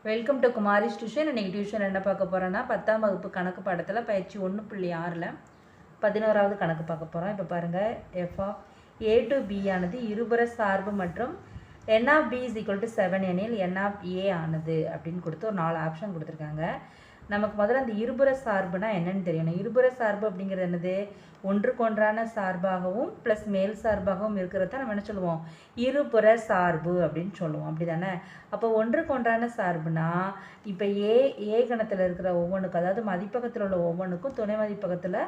Welcome to Kumari's tuition. இன்றைக்கி tuition என்ன பார்க்க போகிறோன்னா 10ஆம் வகுப்பு கணக்கு பாடத்தில் பயிற்சி 1.6ல் 11வது கணக்கு பார்க்க போகிறோம். இப்போ பாருங்கள், f of A to B ஆனது இருபுற சார்பு மற்றும் n of B is equal to 7 எனில் என் ஆஃப் ஏ ஆனது அப்படின்னு கொடுத்து ஒரு 4 ஆப்ஷன் கொடுத்துருக்காங்க. நமக்கு முதல்ல அந்த இருபுற சார்புனா என்னன்னு தெரியணும். இருபுற சார்பு அப்படிங்கிறது என்னது? ஒன்றுக்கொன்றான சார்பாகவும் ப்ளஸ் மேல் சார்பாகவும் இருக்கிறத நம்ம என்ன சொல்லுவோம்? இருபுற சார்பு அப்படின்னு சொல்லுவோம். அப்படி தானே? அப்போ ஒன்றுக்கொன்றான சார்புனா இப்போ ஏ கணத்தில் இருக்கிற ஒவ்வொன்றுக்கும், அதாவது மதிப்பகத்தில் உள்ள ஒவ்வொன்றுக்கும் துணை மதிப்பகத்தில்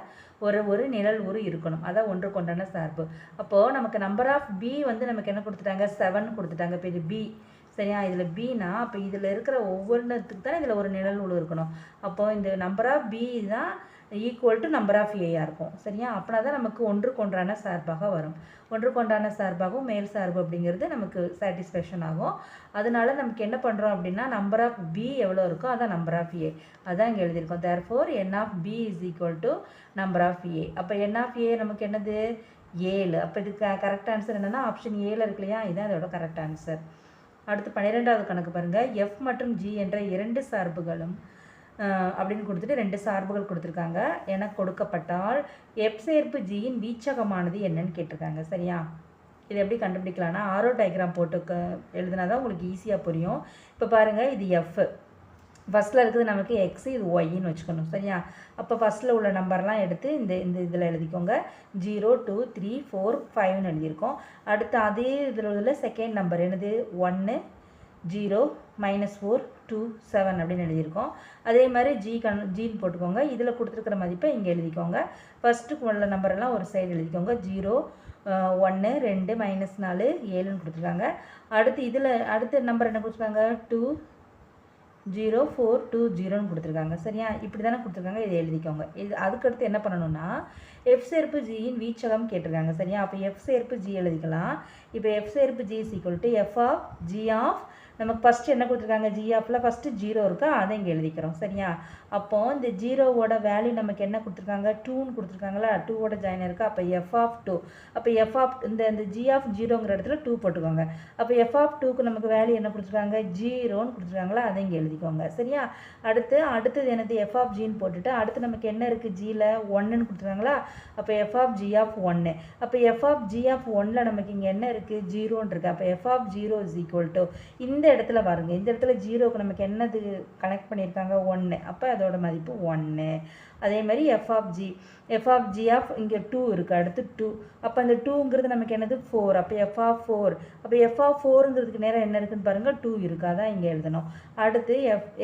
ஒரு நிழல் உரு இருக்கணும். அதான் ஒன்றுக்கொன்றான சார்பு. அப்போது நமக்கு நம்பர் ஆஃப் பி வந்து நமக்கு என்ன கொடுத்துட்டாங்க? 7 கொடுத்துட்டாங்க. இப்போ இது பி, சரியா? இதில் பினா அப்போ இதில் இருக்கிற ஒவ்வொன்றுத்துக்கு தான் இதில் ஒரு நிழல் உரு இருக்கணும். அப்போது இந்த நம்பர் ஆஃப் பி தான் ஈக்குவல் டு நம்பர் ஆஃப் ஏயாக இருக்கும், சரியா? அப்படின்னா தான் நமக்கு ஒன்றுக்கொன்றான சார்பாக வரும். ஒன்றுக்கொன்றான சார்பாகவும் மேல் சார்பு அப்படிங்கிறது நமக்கு சாட்டிஸ்ஃபேக்ஷன் ஆகும். அதனால நமக்கு என்ன பண்ணுறோம் அப்படின்னா, நம்பர் ஆஃப் பி எவ்வளோ இருக்கோ அதான் நம்பர் ஆஃப் ஏ, அதான் இங்கே எழுதியிருக்கோம். Therefore n of B is equal to number of A. அப்போ என் ஆஃப் ஏ நமக்கு என்னது? 7. அப்போ இதுக்கு கரெக்ட் ஆன்சர் என்னென்னா ஆப்ஷன் ஏல இருக்கு இல்லையா? இதுதான் இதோட கரெக்ட் ஆன்சர். அடுத்து 12வது கணக்கு பாருங்கள். எஃப் மற்றும் ஜி என்ற 2 சார்புகளும் அப்படின்னு கொடுத்துட்டு 2 சார்புகள் கொடுத்துருக்காங்க என கொடுக்கப்பட்டால் எஃப் சேர்ப்பு ஜியின் வீச்சகமானது என்னன்னு கேட்டிருக்காங்க, சரியா? இது எப்படி கண்டுபிடிக்கலாம்னா, ஆரோ டயக்ராம் போட்டு எழுதுனா தான் உங்களுக்கு ஈஸியாக புரியும். இப்போ பாருங்கள், இது எஃப், ஃபஸ்ட்டில் இருக்குது நமக்கு எக்ஸு, இது ஒய்ன்னு வச்சுக்கணும், சரியா? அப்போ ஃபஸ்ட்டில் உள்ள நம்பர்லாம் எடுத்து இந்த இதில் எழுதிக்கோங்க. 0 2 3 4 5ன்னு எழுதியிருக்கோம். அடுத்து அதே இதில் உள்ள செகண்ட் நம்பர் என்னது? 1 0 -4 2 7 அப்படின்னு எழுதியிருக்கோம். அதே மாதிரி ஜின்னு போட்டுக்கோங்க. இதில் கொடுத்துருக்கிற மதிப்பை இங்கே எழுதிக்கோங்க. ஃபஸ்ட்டுக்கு உள்ள நம்பரெல்லாம் ஒரு சைடு எழுதிக்கோங்க. 0 1 2 -4 7ன்னு கொடுத்துருக்காங்க. அடுத்து இதில் அடுத்த நம்பர் என்ன கொடுத்துருக்காங்க? 2 0 4 2 0ன்னு கொடுத்துருக்காங்க, சரியா? இப்படி தானே கொடுத்துருக்காங்க, இதை எழுதிக்கோங்க. இது அதுக்கடுத்து என்ன பண்ணணும்னா, எஃப் சேர்ப்பு ஜியின் வீச்சகம் கேட்டிருக்காங்க, சரியா? அப்போ எஃப் சேர்ப்பு ஜி எழுதிக்கலாம். இப்போ எஃப் சேர்ப்பு G is equal to F of G of, நமக்கு ஃபஸ்ட்டு என்ன கொடுத்துருக்காங்க? ஜி ஆஃபில் ஃபஸ்ட்டு 0 இருக்கா, அதை இங்கே எழுதிக்கிறோம், சரியா? அப்போது இந்த 0வோட வேல்யூ நமக்கு என்ன கொடுத்துருக்காங்க? 2ன்னு கொடுத்துருக்காங்களா? 2வோட ஜாயின் இருக்கா? அப்போ எஃப் ஆஃப் 2. அப்போ எஃப் ஆஃப் இந்த ஜி ஆஃப் 0ங்கிற இடத்துல 2 போட்டுக்கோங்க. அப்போ எஃப் ஆஃப் 2க்கு நமக்கு வேல்யூ என்ன கொடுத்துருக்காங்க? 0ன்னு கொடுத்துருக்காங்களா? அதை இங்கே எழுதிக்கோங்க, சரியா? அடுத்தது என்னது? எஃப் ஆஃப் ஜின்னு போட்டுட்டு அடுத்து நமக்கு என்ன இருக்குது? ஜியில் 1ன்னு கொடுத்துருக்காங்களா? அப்போ எஃப் ஆஃப் ஜி ஆஃப் 1. அப்போ எஃப் ஆஃப் ஜி ஆஃப் 1ல் நமக்கு இங்கே என்ன இருக்குது? 0ன்னு இருக்குது. அப்போ F of 0 is equal to, இந்த இடத்துல பாருங்கள், இந்த இடத்துல 0க்கு நமக்கு என்னது கனெக்ட் பண்ணியிருக்காங்க? 1. அப்போ அதோட மதிப்பு 1. அதே மாதிரி எஃப் ஆஃப் ஜி ஆஃப் இங்கே 2 இருக்குது, அடுத்து 2. அப்போ அந்த 2ங்கிறது நமக்கு என்னது? 4. அப்போ எஃப் ஆஃப் 4. அப்போ எஃப் ஆஃப் 4ங்கிறதுக்கு நேரம் என்ன இருக்குதுன்னு பாருங்கள், 2 இருக்குது, அதான் இங்கே எழுதணும். அடுத்து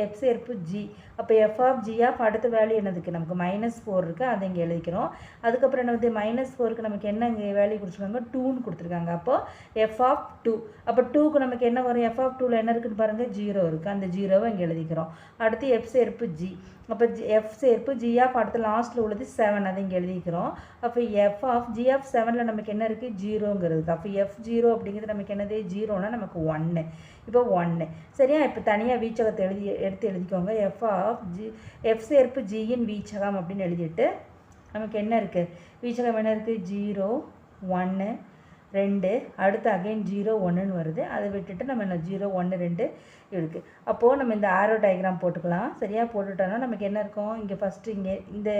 எஃப் சேர்ப்பு ஜி. அப்போ எஃப் ஆஃப் ஜி ஆஃப் அடுத்த வேல்யூ என்னதுக்கு? நமக்கு -4 இருக்குது, அதை இங்கே எழுதிக்கிறோம். அதுக்கப்புறம் என்னது? -4க்கு நமக்கு என்ன இங்கே வேல்யூ கொடுத்துருக்காங்க? 2ன்னு கொடுத்துருக்காங்க. அப்போது எஃப் ஆஃப் 2. அப்போ 2க்கு நமக்கு என்ன வரும்? எஃப் ஆஃப் 2ல் என்ன இருக்குதுன்னு பாருங்கள், 0 இருக்குது, அந்த 0வை இங்கே எழுதிக்கிறோம். அடுத்து எஃப் சேர்ப்பு ஜி. அப்போ எஃப் சேர்ப்பு ஜி ஆஃப் அடுத்த லாஸ்ட்டில் உள்ளது 7, அதை இங்கே எழுதிக்கிறோம். அப்போ எஃப் ஆஃப் ஜி ஆஃப் 7ல் நமக்கு என்ன இருக்குது? 0ங்கிறது. அப்போ எஃப் 0 அப்படிங்கிறது நமக்கு என்னது? 0னா நமக்கு 1. இப்போ 1, சரியா? இப்போ தனியாக வீச்சகத்தை எடுத்து எழுதிக்கோங்க. எஃப் சேர்ப்பு ஜியின் வீச்சகம் அப்படின்னு எழுதிட்டு நமக்கு என்ன இருக்குது? வீச்சகம் என்ன இருக்குது? 0 1 2, அடுத்து அகைன் 0 1ன்னு வருது. அதை விட்டுட்டு நம்ம என்ன 0 1 2 இருக்குது. அப்போது நம்ம இந்த ஆரோ டயக்ராம் போட்டுக்கலாம், சரியா? போட்டுட்டோன்னா நமக்கு என்ன இருக்கும்? இங்கே ஃபஸ்ட்டு இந்த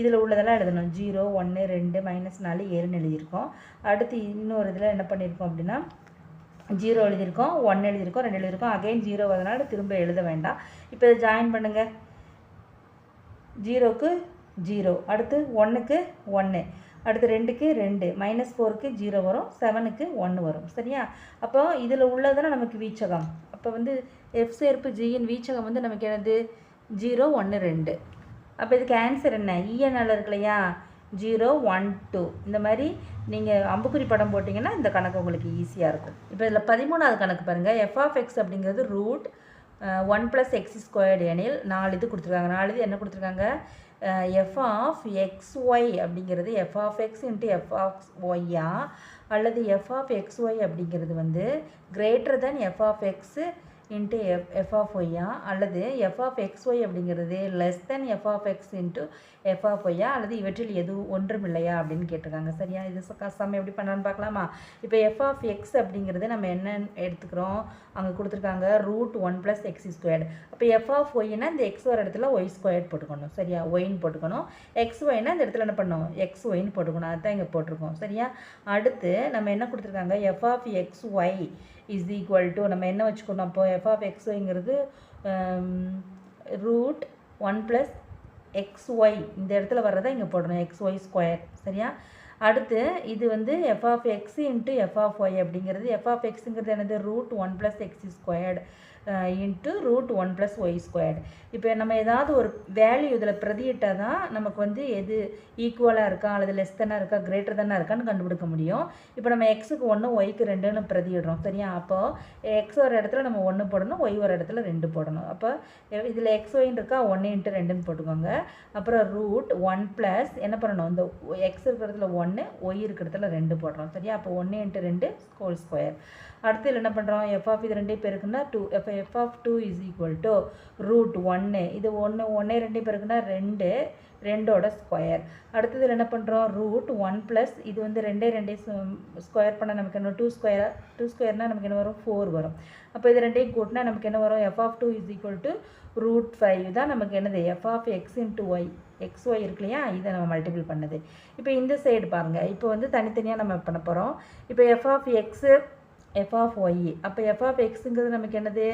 இதில் உள்ளதெல்லாம் எழுதணும். 0 1 2 -4 7ன்னு எழுதியிருக்கோம். அடுத்து இன்னொரு இதில் என்ன பண்ணியிருக்கோம் அப்படின்னா, 0 எழுதியிருக்கோம், 1 எழுதியிருக்கோம், 2 எழுதியிருக்கோம். அகைன் 0 வரதுனால திரும்ப எழுத வேண்டாம். இப்போ இதை ஜாயின் பண்ணுங்கள். 0க்கு 0, அடுத்து 1க்கு 1, அடுத்து 2க்கு 2, -4க்கு 0 வரும், 7க்கு 1 வரும், சரியா? அப்போ இதில் உள்ளதான நமக்கு வீச்சகம். அப்போ வந்து எஃப் சேர்ப்பு ஜியின் வீச்சகம் வந்து நமக்கு என்னது? 0 1 2. அப்போ இதுக்கு ஆன்சர் என்ன? இஎன்எல் இருக்கு இல்லையா? 0 1 2. இந்த மாதிரி நீங்கள் அம்புக்குறி படம் போட்டிங்கன்னா இந்த கணக்கு உங்களுக்கு ஈஸியாக இருக்கும். இப்போ இதில் 13வது கணக்கு பாருங்கள். எஃப் ஆஃப் எக்ஸ் அப்படிங்கிறது ரூட் 1 + x² எனில் 4 இது கொடுத்துருக்காங்க. 4 இது என்ன கொடுத்துருக்காங்க? எஃப் ஆஃப் எக்ஸ் ஒய் அப்படிங்கிறது F of X into F of ஒய்யா, அல்லது எஃப் ஆஃப் எக்ஸ் ஒய் அப்படிங்கிறது வந்து greater than f of x into F of ஒய்யா அல்லது எஃப் ஆஃப் எக்ஸ் ஒய் அப்படிங்கிறது less than f of X into F of ஒய்யா அல்லது இவற்றில் எதுவும் ஒன்றும் இல்லையா அப்படின்னு கேட்டிருக்காங்க. சரியா, இது சம் எப்படி பண்ணலான்னு பார்க்கலாமா? இப்போ எஃப் ஆஃப் எக்ஸ் அப்படிங்கிறது நம்ம என்ன எடுத்துக்கிறோம், அங்கே கொடுத்துருக்காங்க √1 + x². அப்போ எஃப் ஆஃப் ஒய்னா இந்த எக்ஸ் வர இடத்துல y² போட்டுக்கணும். சரியா, ஒய்ன்னு போட்டுக்கணும். எக்ஸ் ஒய்னா இந்த இடத்துல என்ன பண்ணணும், எக்ஸ் ஒய்ன்னு போட்டுக்கணும். அதுதான் இங்கே போட்டிருக்கோம். சரியா, அடுத்து நம்ம என்ன கொடுத்துருக்காங்க, F of X Y is equal to நம்ம என்ன வச்சுக்கணும், அப்போ எஃப் ஆஃப் எக்ஸ் ஒய்ங்கிறது √1 + xy இந்த இடத்துல வர்றதை இங்கே போடணும், xy². சரியா, அடுத்து இது வந்து F of X into F of Y அப்படிங்கிறது எஃப் ஆஃப் எக்ஸுங்கிறது என்னது √1 + x² இன்ட்டு √1 + y². இப்போ நம்ம ஏதாவது ஒரு வேல்யூ இதில் பிரதியிட்டால் தான் நமக்கு வந்து எது ஈக்குவலாக இருக்கா அல்லது லெஸ் தானாக இருக்கா கிரேட்டர் தானே இருக்கான்னு கண்டுபிடிக்க முடியும். இப்போ நம்ம எக்ஸுக்கு 1 ஒய்க்கு 2ன்னு பிரதியிடுறோம். சரியா, அப்போது எக்ஸ் ஒரு இடத்துல நம்ம 1 போடணும், ஒய் ஒரு இடத்துல 2 போடணும். அப்போ இதில் எக்ஸ் ஒய்ன்னு இருக்கா 1 × 2ன்னு போட்டுக்கோங்க. அப்புறம் √1 + என்ன பண்ணணும், இந்த எக்ஸ் இருக்கிற இடத்துல 1 ஒய் இருக்கிற இடத்துல 2 போடுறோம். சரியா, அப்போ 1 × 2 ² அடுத்து இதில் என்ன பண்ணுறோம், எஃப் ஆஃப் இது 2 பேருக்குன்னா 2 F of 2 is equal to √1 இது 1 2 பேருக்குன்னா 2 2ஓட ஸ்கொயர். அடுத்ததில் என்ன பண்ணுறோம், √1 + இது வந்து 2 ஸ்கொயர் பண்ணால் நமக்கு என்ன 2² நமக்கு என்ன வரும் 4 வரும். அப்போ இது 2 கூட்டினா நமக்கு என்ன வரும், F of 2 is equal to √5 தான் நமக்கு என்னது F of X into Y. X Y இருக்கு இல்லையா, இதை நம்ம மல்டிபிள் பண்ணது. இப்போ இந்த சைடு பாருங்கள், இப்போ வந்து தனித்தனியாக நம்ம பண்ண போகிறோம். இப்போ F of X F of Y, அப்போ எஃப் ஆஃப் எக்ஸுங்கிறது நமக்கு என்னது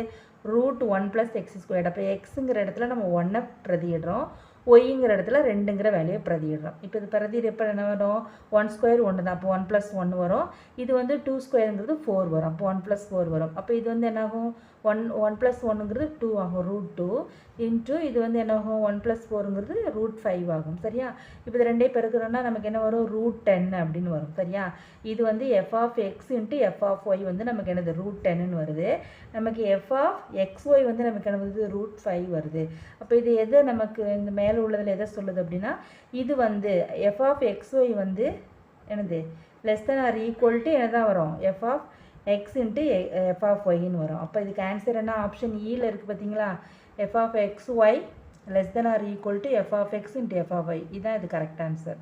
√1 + x². அப்போ எக்ஸுங்கிற இடத்துல நம்ம 1 பிரதியிடுறோம், ஒய்ங்கிற இடத்துல 2ங்கிற வேல்யூயை பிரதியிடுறோம். இப்போ இது பிரதியிடப்போ என்ன வரும், 1² 1 தான், அப்போ 1 + 1 வரும். இது வந்து 2²ங்கிறது 4 வரும், அப்போ 1 + 4 வரும். அப்போ இது வந்து என்னாகும் 1 + 1ங்கிறது 2 ஆகும், √2 இன்ட்டு இது வந்து என்னாகும் 1 + 4ங்கிறது √5 ஆகும். சரியா, இப்போ இது 2 பெருக்கிறோன்னா நமக்கு என்ன வரும் √10 அப்படின்னு வரும். சரியா, இது வந்து F of X into F of Y வந்து நமக்கு என்னது √10ன்னு வருது. நமக்கு எஃப் ஆஃப் எக்ஸ் ஒய் வந்து நமக்கு என்ன வருது √5 வருது. அப்போ இது எது நமக்கு இந்த மேலே உள்ளதில் எதை சொல்லுது அப்படின்னா, இது வந்து எஃப் ஆஃப் எக்ஸ் ஒய் வந்து என்னது less than or equal to என்ன தான் வரும், F of X into F of ஒய்ன்னு வரும். அப்போ இதுக்கு ஆன்சர் என்ன, ஆப்ஷன் ஈயில் இருக்குது பார்த்தீங்களா, f of X y less than or equal to F of X into F of y. இதுதான் இது கரெக்ட் ஆன்சர்.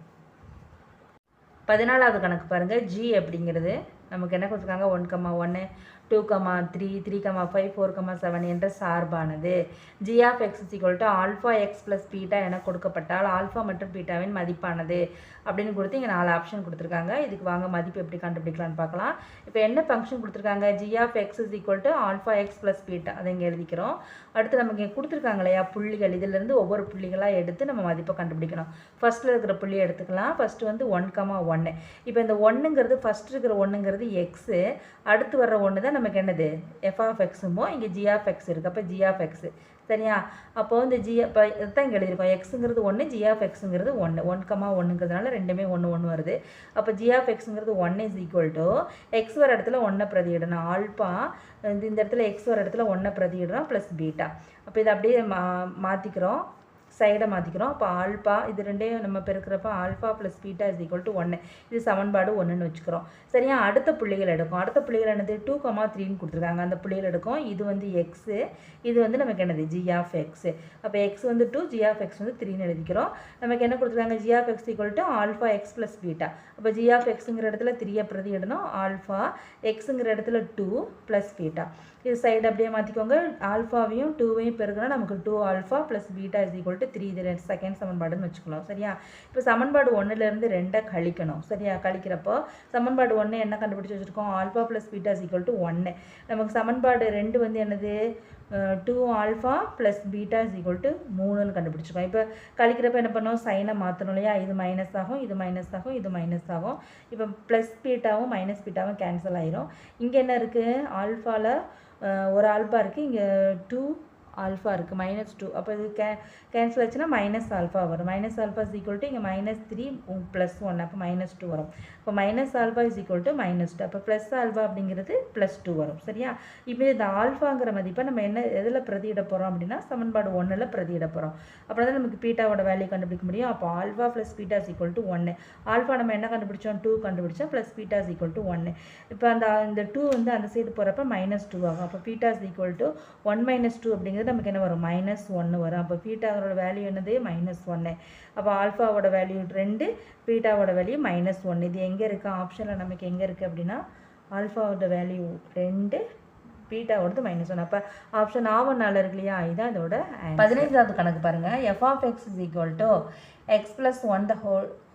14வது கணக்கு பாருங்கள், ஜி அப்படிங்கிறது நமக்கு என்ன கொடுத்துருக்காங்க 1,1 2,3 3,5 4,7 என்ற சார்பானது g of x = alpha X plus beta என கொடுக்கப்பட்டால் ஆல்ஃபா மற்றும் பீட்டாவின் மதிப்பானது அப்படின்னு கொடுத்து இங்கே 4 ஆப்ஷன் கொடுத்துருக்காங்க. இதுக்கு வாங்க மதிப்பு எப்படி கண்டுபிடிக்கலான்னு பார்க்கலாம். இப்போ என்ன ஃபங்க்ஷன் கொடுத்துருக்காங்க, g of x = alpha X plus beta, அதை இங்கே எழுதிக்கிறோம். அடுத்து நமக்கு இங்கே கொடுத்துருக்காங்க இல்லையா புள்ளிகள், இதிலேருந்து ஒவ்வொரு புள்ளிகளாக எடுத்து நம்ம மதிப்பை கண்டுபிடிக்கணும். ஃபஸ்ட்டில் இருக்கிற புள்ளியை எடுத்துக்கலாம். ஃபஸ்ட்டு வந்து 1,1. இப்போ இந்த 1ங்கிறது ஃபஸ்ட்டு இருக்கிற 1ங்கிறது எக்ஸு, அடுத்து வர்ற 1 தான் நமக்கு என்னது எஃப் ஆஃப் எக்ஸுமோ, இங்கே ஜி ஆஃப் எக்ஸ் இருக்குது. அப்போ ஜி ஆஃப் எக்ஸு சரியா, அப்போது இந்த ஜி இப்போ இதுதான் இங்கே எழுதியிருக்கோம், எக்ஸுங்கிறது 1 ஜி ஆஃப் எக்ஸுங்கிறது 1 1,1ங்கிறதுனால ரெண்டுமே 1 1 வருது. அப்போ ஜி ஆஃப் எக்ஸுங்கிறது 1 இஸ் ஈக்குவல் டு எக்ஸ் வர இடத்துல 1 பிரதியிடணும், ஆல்பா இந்த இடத்துல எக்ஸ் வர இடத்துல 1 பிரதியிடுறோம் ப்ளஸ் பீட்டா. அப்போ இதை அப்படியே மாற்றிக்கிறோம், சைடை மாற்றிக்கிறோம். அப்போ ஆல்பா இது ரெண்டையும் நம்ம பெருக்கிறப்ப alpha plus beta is equal to 1. இது சமன்பாடு 1ன்னு வச்சுக்கிறோம். சரியா, அடுத்த புள்ளிகள் எடுக்கும். அடுத்த புள்ளிகள் என்னது 2,3ன்னு கொடுத்துருக்காங்க, அந்த புள்ளிகள் எடுக்கும். இது வந்து எக்ஸு, இது வந்து நமக்கு என்னது ஜி ஆஃப் எக்ஸு. அப்போ எக்ஸ் வந்து 2 ஜி ஆஃப் எக்ஸ் வந்து 3ன்னு எழுதிக்கிறோம். நமக்கு என்ன கொடுத்துருக்காங்க, G of X equal to alpha X plus beta. அப்போ ஜி ஆஃப் எக்ஸுங்கிற இடத்துல 3 பிரதி இடணும், ஆல்ஃபா எக்ஸுங்கிற இடத்துல 2 ப்ளஸ் பீட்டா. இது சைடு அப்படியே மாற்றிக்கோங்க, ஆல்ஃபாவையும் 2வையும் பெருக்கணும், நமக்கு 2 alpha plus beta is equal to 3. இது செகண்ட் சமன்பாடுன்னு வச்சுக்கலாம். சரியா, இப்போ சமன்பாடு 1லேருந்து 2 கழிக்கணும். சரியா, கழிக்கிறப்போ சமன்பாடு 1 என்ன கண்டுபிடிச்சி வச்சுருக்கோம், alpha plus beta is equal to 1. நமக்கு சமன்பாடு 2 வந்து என்னது 2 alpha plus beta is equal to 3ன்னு கண்டுபிடிச்சிருக்கோம். இப்போ கழிக்கிறப்ப என்ன பண்ணோம், சைனை மாற்றணும் இல்லையா, இது மைனஸ் ஆகும், இது மைனஸ் ஆகும், இது மைனஸ் ஆகும். இப்போ ப்ளஸ் பீட்டாவும் மைனஸ் பீட்டாவும் கேன்சல் ஆயிரும். இங்கே என்ன இருக்குது, ஆல்ஃபாவில் ஒரு ஆல்ஃபா இருக்குது, இங்கே 2 ஆல்ஃபா இருக்குது -2. அப்போ இது கேன்சல் ஆச்சுன்னா மைனஸ் ஆல்ஃபா வரும். Minus alpha is equal to இங்கே -3 +1 அப்போ -2 வரும். இப்போ minus alpha is equal to -2 அப்போ ப்ளஸ் ஆல்ஃபா அப்படிங்கிறது +2 வரும். சரியா? இப்போ இந்த ஆல்ஃபாங்கிற மதிப்பை நம்ம என்ன எதில் பிரதியிட போகிறோம் அப்படின்னா சமன்பாடு 1ல் பிரதியிட போகிறோம். அப்போ தான் நமக்கு பீட்டாவோட வேல்யூ கண்டுபிடிக்க முடியும். அப்போ alpha plus beta is equal to 1. Alpha நம்ம என்ன கண்டுபிடிச்சோம் 2 கண்டுபிடிச்சோம் plus beta is equal to 1. இப்போ இந்த 2 வந்து அந்த சைடு போகிறப்ப -2 ஆகும். அப்போ பீட்டா இஸ் ஈக்குவல் டு 1 - 2 அப்படிங்கிறது நமக்கு என்ன வரும் -1 வரும். அப்போ பீட்டாவோட வேல்யூ என்னது -1. அப்போ ஆல்ஃபாவோட வேல்யூ 2, பீட்டாவோட வேல்யூ -1. இது எங்கே இருக்குது ஆப்ஷனில் நமக்கு எங்கே இருக்குது அப்படின்னா ஆல்ஃபாவோட வேல்யூ 2, பீட்டாவோடது -1. அப்போ ஆப்ஷன் ஆவனால இருக்கு இல்லையா? இதான் இதோட 15வது கணக்கு பாருங்கள். f(x) is equal to x + 1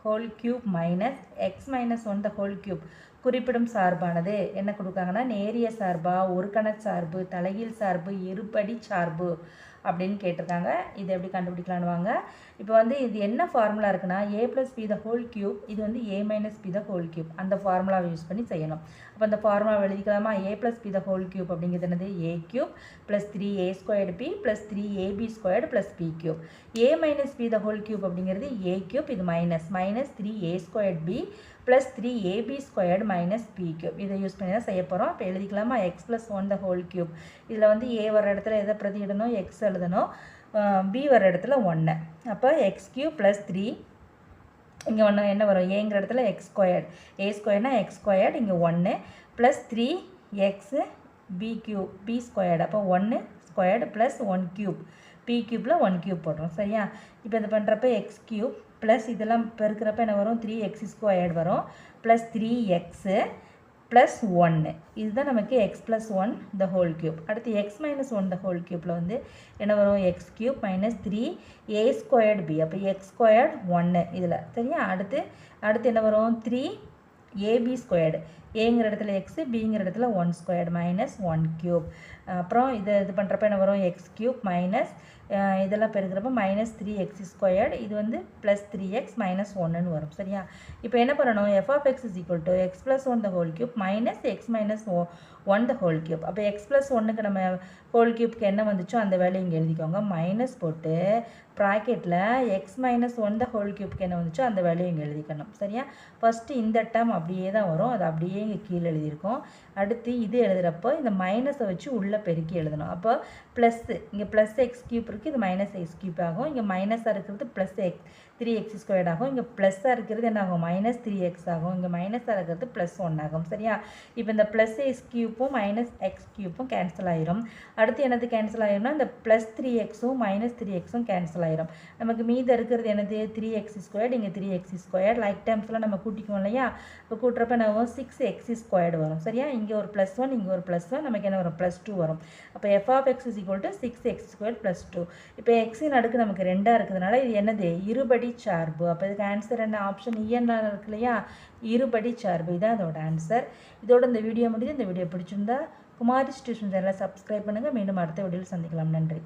whole cube minus x - 1 whole cube குறிப்பிடும் சார்பானது என்ன கொடுக்காங்கன்னா நேரிய சார்பா, ஒரு கண சார்பு, தலைகீழ் சார்பு, இருபடி சார்பு அப்படின்னு கேட்டிருக்காங்க. இது எப்படி கண்டுபிடிக்கலான்னு வாங்க. இப்போ வந்து இது என்ன ஃபார்முலா இருக்குன்னா a + b ஹோல் கியூப், இது வந்து a - b ஹோல் கியூப், அந்த ஃபார்முலாவை யூஸ் பண்ணி செய்யணும். அப்போ அந்த ஃபார்முலாவை எழுதிக்கலாமா? a + b ஹோல் கியூப் அப்படிங்கிறது என்னது a³ + 3a² b + 3ab² + b³. a - b whole cube அப்படிங்கிறது a³, இது -3a² b + 3ab² - b³. இதை யூஸ் பண்ணி தான் செய்ய போகிறோம். இப்போ எழுதிக்கலாமா? x + 1 ஹோல் கியூப், இதில் வந்து a வர இடத்துல எதை பிரதியிடணும்? x எழுதணும். b வர இடத்துல 1. அப்போ x³ + 3, இங்கே ஒன்று என்ன வரும்? ஏங்கிற இடத்துல x², a²னா x², இங்கே 1 + 3x b². அப்போ 1² + 1³ p³ 1³ போடுறோம். சரியா? இப்போ இது பண்ணுறப்ப x³ ப்ளஸ் இதெல்லாம் பெருக்கிறப்ப என்ன வரும்? 3x² வரும் ப்ளஸ் 3x ப்ளஸ் 1. இதுதான் நமக்கு x + 1 ஹோல் கியூப். அடுத்து x - 1 ஹோல் கியூப்பில் வந்து என்ன வரும்? x³ - 3a² b. அப்போ x² 1 இதில். சரியா? அடுத்து என்ன வரும்? 3ab². ஏங்கிற இடத்துல x, பிங்கிற இடத்துல 1² - 1³. அப்புறம் இது பண்ணுறப்ப என்ன வரும்? x³ மைனஸ் இதெல்லாம் பெருக்கிறப்ப -3x², இது வந்து ப்ளஸ் 3x - 1ன்னு வரும். சரியா? இப்போ என்ன பண்ணணும்? f(x) is equal to x + 1 whole cube minus x - 1 whole cube. அப்போ x + 1க்கு நம்ம ஹோல் கியூப்க்கு என்ன வந்துச்சோ அந்த வேல்யூ இங்கே எழுதிக்கோங்க. மைனஸ் போட்டு ப்ராக்கெட்டில் x - 1 ஹோல் கியூப்க்கு என்ன வந்துச்சோ அந்த வேல்யூ இங்கே எழுதிக்கணும். சரியா? ஃபஸ்ட்டு இந்த டேர்ம் அப்படியே தான் வரும், அது அப்படியே இங்கே கீழே எழுதியிருக்கோம். அடுத்து இது எழுதுகிறப்போ இந்த மைனஸை வச்சு உள்ளே பெருக்கி எழுதணும். அப்போ ப்ளஸ்ஸு இங்கே ப்ளஸ் x³ இருக்குது, இது -x³ ஆகும். இங்கே மைனஸாக இருக்கிறது ப்ளஸ் 3x² ஆகும். இங்கே ப்ளஸ்ஸாக இருக்கிறது என்ன ஆகும்? -3x ஆகும். இங்கே மைனஸாக இருக்கிறது +1 ஆகும். சரியா? இப்போ இந்த ப்ளஸ் x³ -x³ கேன்சல் ஆயிரும். அடுத்து என்னது கேன்சல் ஆயிரும்னா இந்த ப்ளஸ் 3xம் -3xம் கேன்சல் ஆயிரும். நமக்கு மீதம் இருக்கிறது என்னது? 3x², இங்கே 3x². லைக் டேர்ம்ஸ்லாம் நம்ம கூட்டிக்குவோம் இல்லையா? இப்போ கூட்டுறப்ப என்ன வரும்? 6x² வரும். சரியா? இங்கே ஒரு +1, இங்கே ஒரு +1, நமக்கு என்ன வரும்? +2 வரும். அப்போ f(x) = 6x² + 2. இப்போ x-இன் அடுக்கு நமக்கு 2ஆக இருக்கிறதுனால இது என்னது? இருபடி சார்பு. அப்போ இதுக்கு ஆன்சர் என்ன? ஆப்ஷன் இருக்கு இல்லையா? இருபடி சார்பு. இதான் அதோட ஆன்சர். இதோட இந்த வீடியோ முடியுது. இந்த வீடியோ பிடிச்சிருந்தா குமாரிஸ் டியூஷன் சேனலை சப்ஸ்கிரைப் பண்ணுங்கள். மீண்டும் அடுத்த வீடியோவில் சந்திக்கலாம். நன்றி.